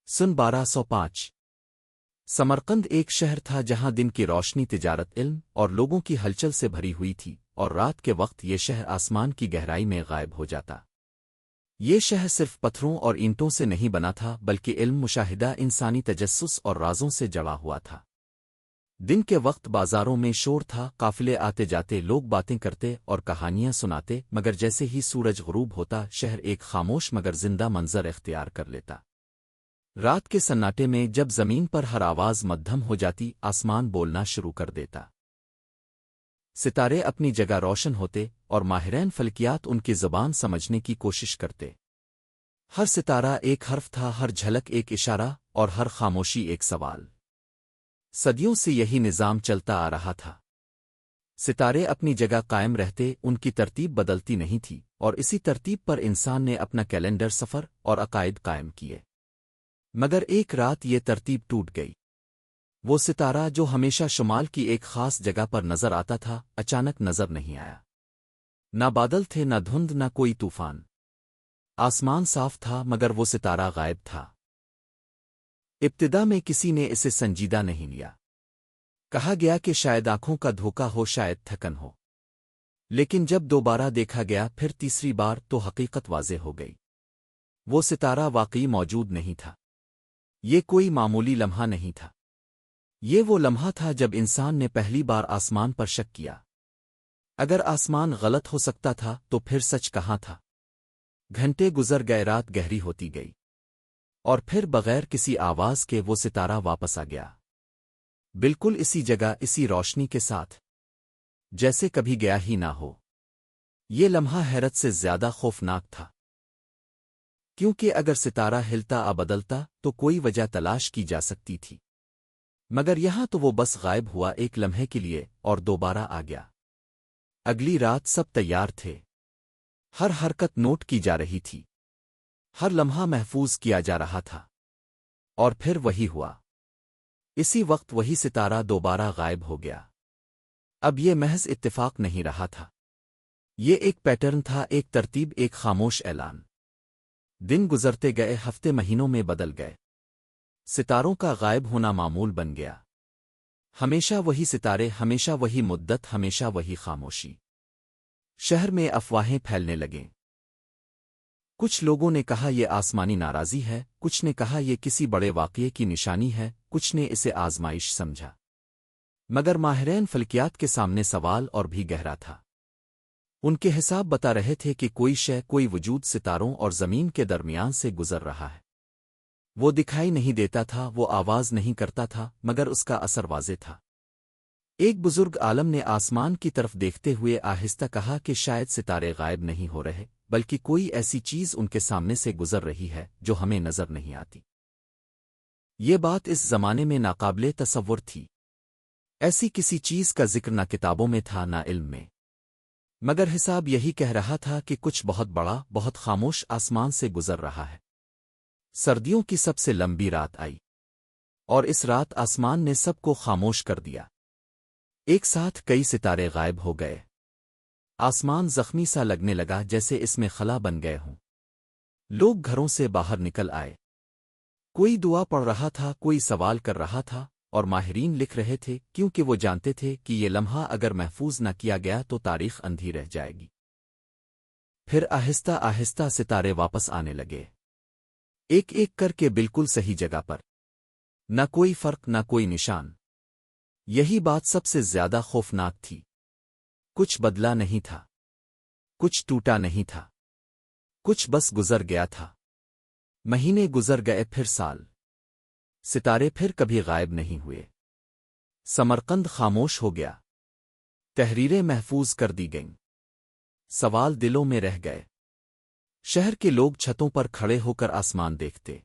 سن 1205 سمرقند ایک شہر تھا جہاں دن کی روشنی تجارت علم اور لوگوں کی ہلچل سے بھری ہوئی تھی، اور رات کے وقت یہ شہر آسمان کی گہرائی میں غائب ہو جاتا۔ یہ شہر صرف پتھروں اور اینٹوں سے نہیں بنا تھا بلکہ علم، مشاہدہ، انسانی تجسس اور رازوں سے جڑا ہوا تھا۔ دن کے وقت بازاروں میں شور تھا، قافلے آتے جاتے، لوگ باتیں کرتے اور کہانیاں سناتے، مگر جیسے ہی سورج غروب ہوتا شہر ایک خاموش مگر زندہ منظر اختیار کر لیتا۔ رات کے سناٹے میں جب زمین پر ہر آواز مدھم ہو جاتی، آسمان بولنا شروع کر دیتا۔ ستارے اپنی جگہ روشن ہوتے اور ماہرین فلکیات ان کی زبان سمجھنے کی کوشش کرتے۔ ہر ستارہ ایک حرف تھا، ہر جھلک ایک اشارہ، اور ہر خاموشی ایک سوال۔ صدیوں سے یہی نظام چلتا آ رہا تھا۔ ستارے اپنی جگہ قائم رہتے، ان کی ترتیب بدلتی نہیں تھی، اور اسی ترتیب پر انسان نے اپنا کیلنڈر، سفر اور عقائد قائم کیے۔ مگر ایک رات یہ ترتیب ٹوٹ گئی۔ وہ ستارہ جو ہمیشہ شمال کی ایک خاص جگہ پر نظر آتا تھا، اچانک نظر نہیں آیا۔ نہ بادل تھے، نہ دھند، نہ کوئی طوفان۔ آسمان صاف تھا مگر وہ ستارہ غائب تھا۔ ابتدا میں کسی نے اسے سنجیدہ نہیں لیا۔ کہا گیا کہ شاید آنکھوں کا دھوکہ ہو، شاید تھکن ہو۔ لیکن جب دوبارہ دیکھا گیا، پھر تیسری بار، تو حقیقت واضح ہو گئی۔ وہ ستارہ واقعی موجود نہیں تھا۔ یہ کوئی معمولی لمحہ نہیں تھا۔ یہ وہ لمحہ تھا جب انسان نے پہلی بار آسمان پر شک کیا۔ اگر آسمان غلط ہو سکتا تھا تو پھر سچ کہاں تھا؟ گھنٹے گزر گئے، رات گہری ہوتی گئی، اور پھر بغیر کسی آواز کے وہ ستارہ واپس آ گیا، بالکل اسی جگہ، اسی روشنی کے ساتھ، جیسے کبھی گیا ہی نہ ہو۔ یہ لمحہ حیرت سے زیادہ خوفناک تھا، کیونکہ اگر ستارہ ہلتا یا بدلتا تو کوئی وجہ تلاش کی جا سکتی تھی، مگر یہاں تو وہ بس غائب ہوا ایک لمحے کے لیے اور دوبارہ آ گیا۔ اگلی رات سب تیار تھے، ہر حرکت نوٹ کی جا رہی تھی، ہر لمحہ محفوظ کیا جا رہا تھا، اور پھر وہی ہوا۔ اسی وقت وہی ستارہ دوبارہ غائب ہو گیا۔ اب یہ محض اتفاق نہیں رہا تھا، یہ ایک پیٹرن تھا، ایک ترتیب، ایک خاموش اعلان۔ دن گزرتے گئے، ہفتے مہینوں میں بدل گئے، ستاروں کا غائب ہونا معمول بن گیا۔ ہمیشہ وہی ستارے، ہمیشہ وہی مدت، ہمیشہ وہی خاموشی۔ شہر میں افواہیں پھیلنے لگیں۔ کچھ لوگوں نے کہا یہ آسمانی ناراضی ہے، کچھ نے کہا یہ کسی بڑے واقعے کی نشانی ہے، کچھ نے اسے آزمائش سمجھا۔ مگر ماہرین فلکیات کے سامنے سوال اور بھی گہرا تھا۔ ان کے حساب بتا رہے تھے کہ کوئی شے، کوئی وجود ستاروں اور زمین کے درمیان سے گزر رہا ہے۔ وہ دکھائی نہیں دیتا تھا، وہ آواز نہیں کرتا تھا، مگر اس کا اثر واضح تھا۔ ایک بزرگ عالم نے آسمان کی طرف دیکھتے ہوئے آہستہ کہا کہ شاید ستارے غائب نہیں ہو رہے، بلکہ کوئی ایسی چیز ان کے سامنے سے گزر رہی ہے جو ہمیں نظر نہیں آتی۔ یہ بات اس زمانے میں ناقابل تصور تھی۔ ایسی کسی چیز کا ذکر نہ کتابوں میں تھا، نہ علم میں، مگر حساب یہی کہہ رہا تھا کہ کچھ بہت بڑا، بہت خاموش آسمان سے گزر رہا ہے۔ سردیوں کی سب سے لمبی رات آئی، اور اس رات آسمان نے سب کو خاموش کر دیا۔ ایک ساتھ کئی ستارے غائب ہو گئے۔ آسمان زخمی سا لگنے لگا، جیسے اس میں خلا بن گئے ہوں۔ لوگ گھروں سے باہر نکل آئے، کوئی دعا پڑھ رہا تھا، کوئی سوال کر رہا تھا، اور ماہرین لکھ رہے تھے، کیونکہ وہ جانتے تھے کہ یہ لمحہ اگر محفوظ نہ کیا گیا تو تاریخ اندھی رہ جائے گی۔ پھر آہستہ آہستہ ستارے واپس آنے لگے، ایک ایک کر کے بالکل صحیح جگہ پر، نہ کوئی فرق، نہ کوئی نشان۔ یہی بات سب سے زیادہ خوفناک تھی۔ کچھ بدلا نہیں تھا، کچھ ٹوٹا نہیں تھا، کچھ بس گزر گیا تھا۔ مہینے گزر گئے، پھر سال، ستارے پھر کبھی غائب نہیں ہوئے۔ سمرقند خاموش ہو گیا، تحریریں محفوظ کر دی گئیں، سوال دلوں میں رہ گئے۔ شہر کے لوگ چھتوں پر کھڑے ہو کر آسمان دیکھتے،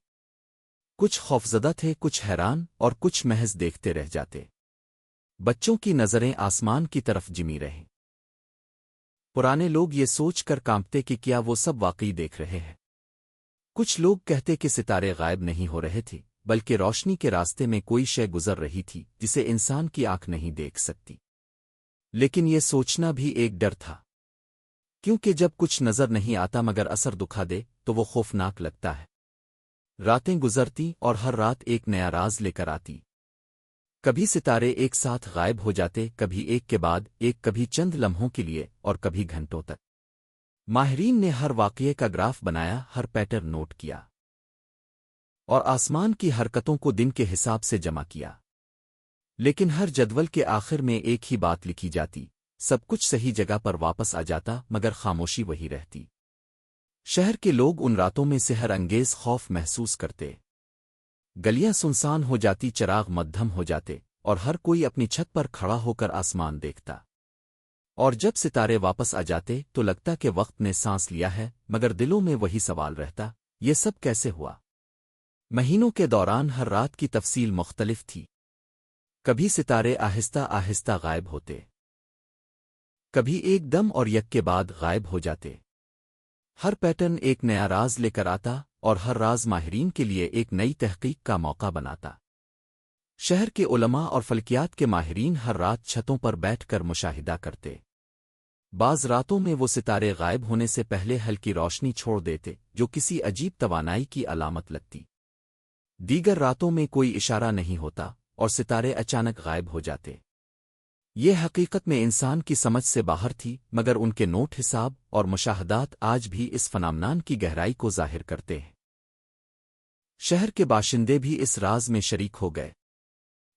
کچھ خوفزدہ تھے، کچھ حیران، اور کچھ محض دیکھتے رہ جاتے۔ بچوں کی نظریں آسمان کی طرف جمی رہیں۔ پرانے لوگ یہ سوچ کر کانپتے کہ کیا وہ سب واقعی دیکھ رہے ہیں۔ کچھ لوگ کہتے کہ ستارے غائب نہیں ہو رہے تھے، بلکہ روشنی کے راستے میں کوئی شے گزر رہی تھی جسے انسان کی آنکھ نہیں دیکھ سکتی۔ لیکن یہ سوچنا بھی ایک ڈر تھا، کیونکہ جب کچھ نظر نہیں آتا مگر اثر دکھا دے تو وہ خوفناک لگتا ہے۔ راتیں گزرتی اور ہر رات ایک نیا راز لے کر آتی۔ کبھی ستارے ایک ساتھ غائب ہو جاتے، کبھی ایک کے بعد ایک، کبھی چند لمحوں کے لیے اور کبھی گھنٹوں تک۔ ماہرین نے ہر واقعے کا گراف بنایا، ہر پیٹرن نوٹ کیا اور آسمان کی حرکتوں کو دن کے حساب سے جمع کیا۔ لیکن ہر جدول کے آخر میں ایک ہی بات لکھی جاتی، سب کچھ صحیح جگہ پر واپس آ جاتا مگر خاموشی وہی رہتی۔ شہر کے لوگ ان راتوں میں سحر انگیز خوف محسوس کرتے۔ گلیاں سنسان ہو جاتی، چراغ مدھم ہو جاتے اور ہر کوئی اپنی چھت پر کھڑا ہو کر آسمان دیکھتا۔ اور جب ستارے واپس آ جاتے تو لگتا کہ وقت نے سانس لیا ہے، مگر دلوں میں وہی سوال رہتا، یہ سب کیسے ہوا؟ مہینوں کے دوران ہر رات کی تفصیل مختلف تھی۔ کبھی ستارے آہستہ آہستہ غائب ہوتے، کبھی ایک دم اور یک کے بعد غائب ہو جاتے۔ ہر پیٹرن ایک نیا راز لے کر آتا اور ہر راز ماہرین کے لیے ایک نئی تحقیق کا موقع بناتا۔ شہر کے علماء اور فلکیات کے ماہرین ہر رات چھتوں پر بیٹھ کر مشاہدہ کرتے۔ بعض راتوں میں وہ ستارے غائب ہونے سے پہلے ہلکی روشنی چھوڑ دیتے، جو کسی عجیب توانائی کی علامت لگتی۔ دیگر راتوں میں کوئی اشارہ نہیں ہوتا اور ستارے اچانک غائب ہو جاتے۔ یہ حقیقت میں انسان کی سمجھ سے باہر تھی، مگر ان کے نوٹ حساب اور مشاہدات آج بھی اس فنامنان کی گہرائی کو ظاہر کرتے ہیں۔ شہر کے باشندے بھی اس راز میں شریک ہو گئے۔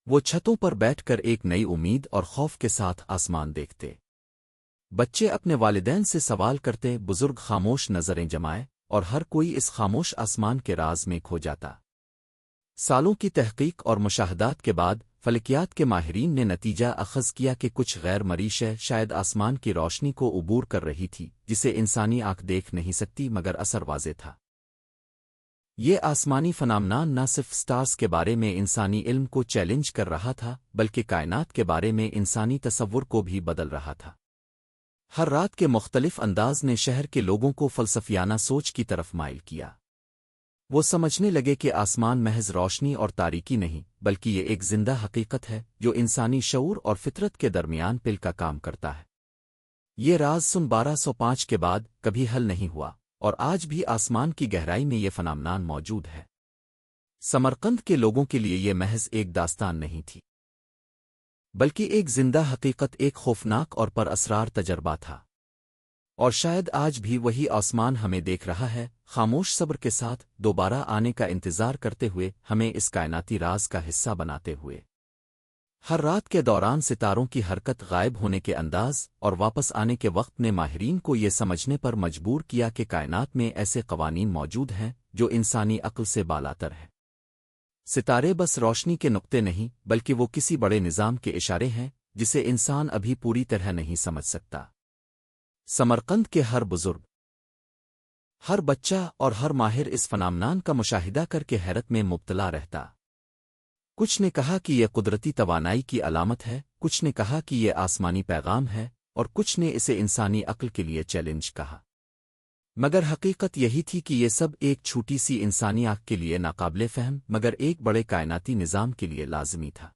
وہ چھتوں پر بیٹھ کر ایک نئی امید اور خوف کے ساتھ آسمان دیکھتے۔ بچے اپنے والدین سے سوال کرتے، بزرگ خاموش نظریں جمائے اور ہر کوئی اس خاموش آسمان کے راز میں کھو جاتا۔ سالوں کی تحقیق اور مشاہدات کے بعد فلکیات کے ماہرین نے نتیجہ اخذ کیا کہ کچھ غیر مری شے شاید آسمان کی روشنی کو عبور کر رہی تھی، جسے انسانی آنکھ دیکھ نہیں سکتی مگر اثر واضح تھا۔ یہ آسمانی فنامنان نہ صرف سٹارز کے بارے میں انسانی علم کو چیلنج کر رہا تھا، بلکہ کائنات کے بارے میں انسانی تصور کو بھی بدل رہا تھا۔ ہر رات کے مختلف انداز نے شہر کے لوگوں کو فلسفیانہ سوچ کی طرف مائل کیا۔ وہ سمجھنے لگے کہ آسمان محض روشنی اور تاریکی نہیں، بلکہ یہ ایک زندہ حقیقت ہے جو انسانی شعور اور فطرت کے درمیان پل کا کام کرتا ہے۔ یہ راز سن 1205 کے بعد کبھی حل نہیں ہوا، اور آج بھی آسمان کی گہرائی میں یہ فنامنان موجود ہے۔ سمرقند کے لوگوں کے لیے یہ محض ایک داستان نہیں تھی، بلکہ ایک زندہ حقیقت، ایک خوفناک اور پر اسرار تجربہ تھا۔ اور شاید آج بھی وہی آسمان ہمیں دیکھ رہا ہے، خاموش صبر کے ساتھ دوبارہ آنے کا انتظار کرتے ہوئے، ہمیں اس کائناتی راز کا حصہ بناتے ہوئے۔ ہر رات کے دوران ستاروں کی حرکت، غائب ہونے کے انداز اور واپس آنے کے وقت نے ماہرین کو یہ سمجھنے پر مجبور کیا کہ کائنات میں ایسے قوانین موجود ہیں جو انسانی عقل سے بالاتر ہیں۔ ستارے بس روشنی کے نقطے نہیں، بلکہ وہ کسی بڑے نظام کے اشارے ہیں جسے انسان ابھی پوری طرح نہیں سمجھ سکتا۔ سمرقند کے ہر بزرگ، ہر بچہ اور ہر ماہر اس فنامنان کا مشاہدہ کر کے حیرت میں مبتلا رہتا۔ کچھ نے کہا کہ یہ قدرتی توانائی کی علامت ہے، کچھ نے کہا کہ یہ آسمانی پیغام ہے، اور کچھ نے اسے انسانی عقل کے لیے چیلنج کہا۔ مگر حقیقت یہی تھی کہ یہ سب ایک چھوٹی سی انسانی آنکھ کے لیے ناقابل فہم مگر ایک بڑے کائناتی نظام کے لیے لازمی تھا۔